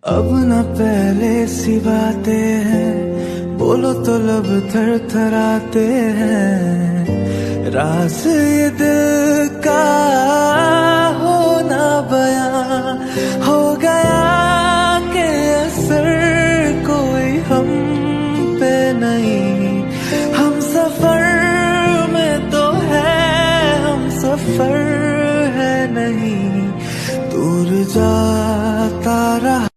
अब न पहले सी बातें हैं, बोलो तो लब थर थराते हैं। राज ये दिल का होना बयां हो गया कि असर कोई हम पे नहीं। हम सफर में तो है, हम सफर है नहीं। दूर जाता रहा